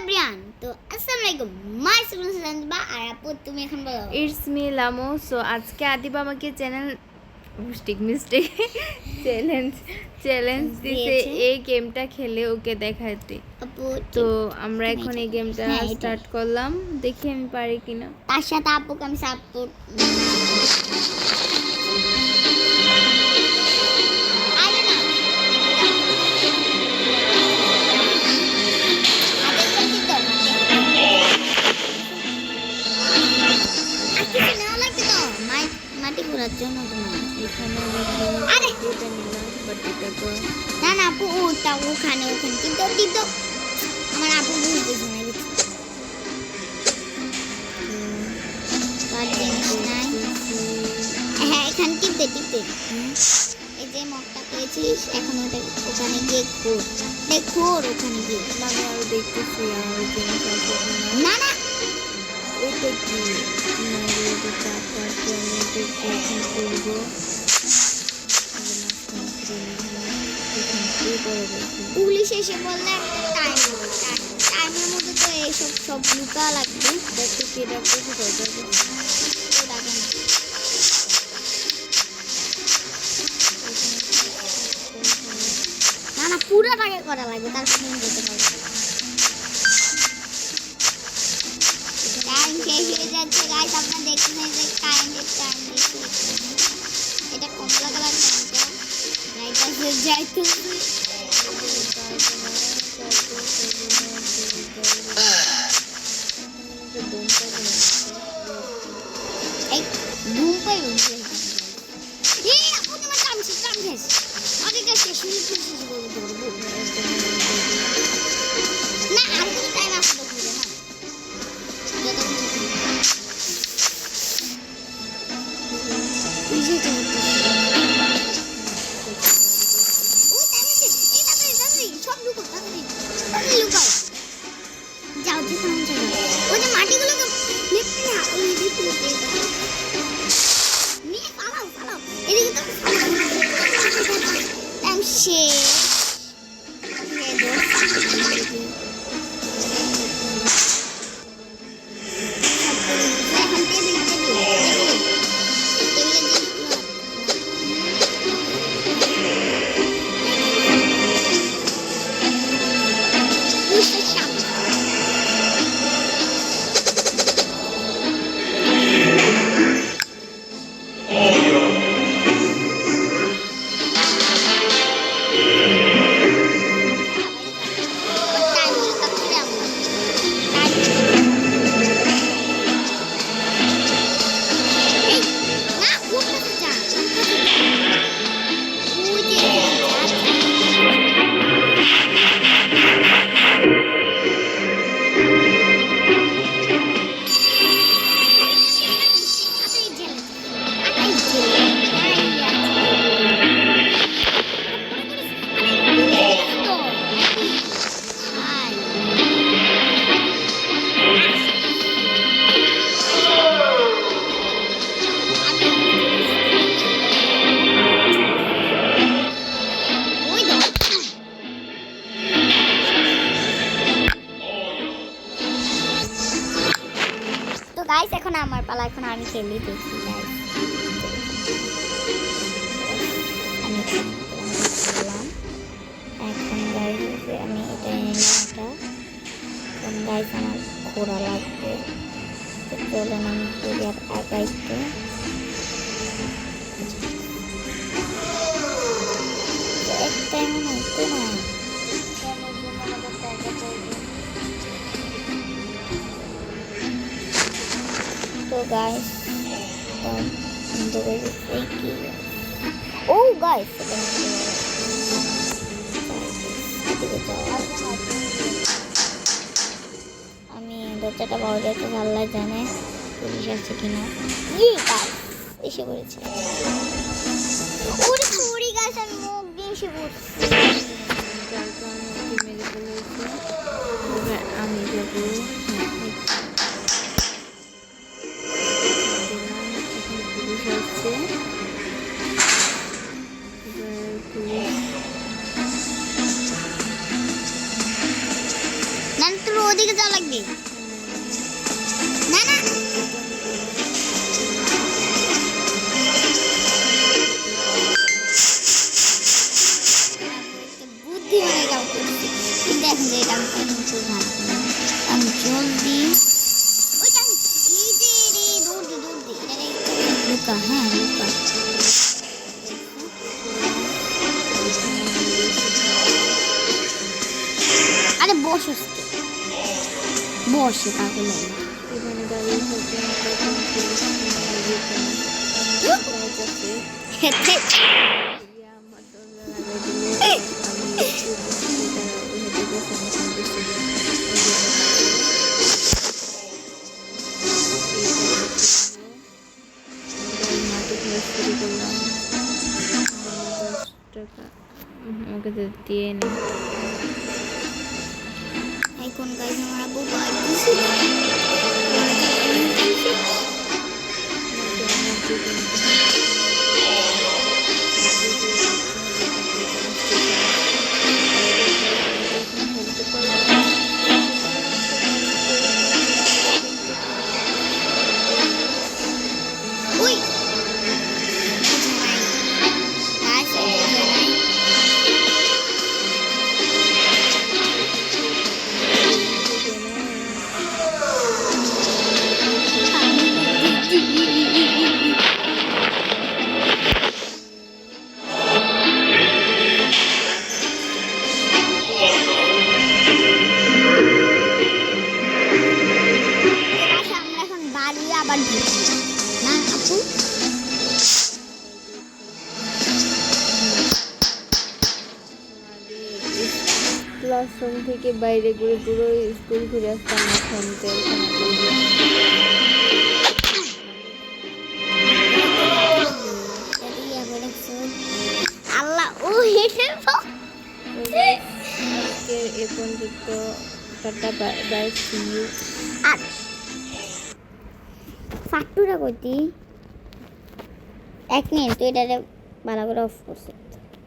Everyone, তো আসসালামু আলাইকুম। মাই সেভেন বা আর আপু তুমি এখন বলো। It's me লামো। সো আজকে আদিবা আমাকে মিস্টেক চ্যালেঞ্জ দিছে এই গেমটা খেলে ওকে দেখাতে। আপু তো আমরা এখন এই গেমটা স্টার্ট করলাম, দেখি আমি পারি কিনা। তার সাথে আপুকে আমি সাপোর্ট মাটি ঘোরার জন্য এখানে না না আপু ওটা ওখানে কিন্তু আমার আপু বুঝতেছে না কিছু তার জিনিস নাই। হ্যাঁ এখানে টিপতে এই যে মগটা পেয়েছিস এখন ওখানে গিয়ে খোর ওখানে গিয়ে আমি আরো দেখতেছি আর জিনিস আছে না না এটা কি করবো পুলিশ এসে বললে টাইমের মধ্যে তো এইসব সব লুকা লাগবে। দেখতে কি ডাকতে না না পুরোটাকে করা লাগবে তারপর যেতে পারবে। টাইম শেষ হয়ে যাচ্ছে গাইস, আপনারা দেখতেছেন যে টাইম এটা কমলা কালার টাইমটা গাইটাছে যাইতে এই ঘুম পাই উঠছে এই আপু তোমার টাইম শেষ আগে শেষ মিনিট শেষ করবো না আর কোনো টাইম আসতে হবে না গাইস এখন আমার পালা, এখন আমি খেলি দেখি গাইস। আমি খেললাম এখন গাইস, আমি এটা নিলাম। এখন গাইস আমার ঘোরা লাগবে, চলেন আমি ঘুরি আর আগাইতে। একটাই মনে হচ্ছে না তো গাইস ও গাইস আমি দরজাটা পাওয়া যাচ্ছে, আল্লাহ জানে পুলিশ আছে কিনা। এসে পড়েছে ওরে সরি গাইস, আমি মুখ দিয়ে এসে পড়ছি। আমি যাবো পুলিশ আসছে, ನಂತರ ওদিকে যাওয়া লাগবে না না বুদ্ধি মানে কাম করছি কিন্তু এখন যে কাম কিন্তু ভালো আমি জলদি ওইটা এই যে রে দৌড় এটা রে লুকা হ্যাঁ লুকা আরে বসে পাগল এখানে দাঁড়িয়ে থাকতে হেতে আমার দরজা লাগাই আমাকে তো দিয়ে নি এখন গাইস আমরা বউ পাইছি উই গাইস আবার না আপু ক্লাসরুম থেকে বাইরে ঘুরে পুরো স্কুল ঘুরে আসতাম এখন আল্লাহ ও হেঁটে আজকে এ পর্যন্ত টাটা বাই সি ইউ আর ফাটুরা কইতি 1 মিনিট তুই এটা ভালো করে অফ করছে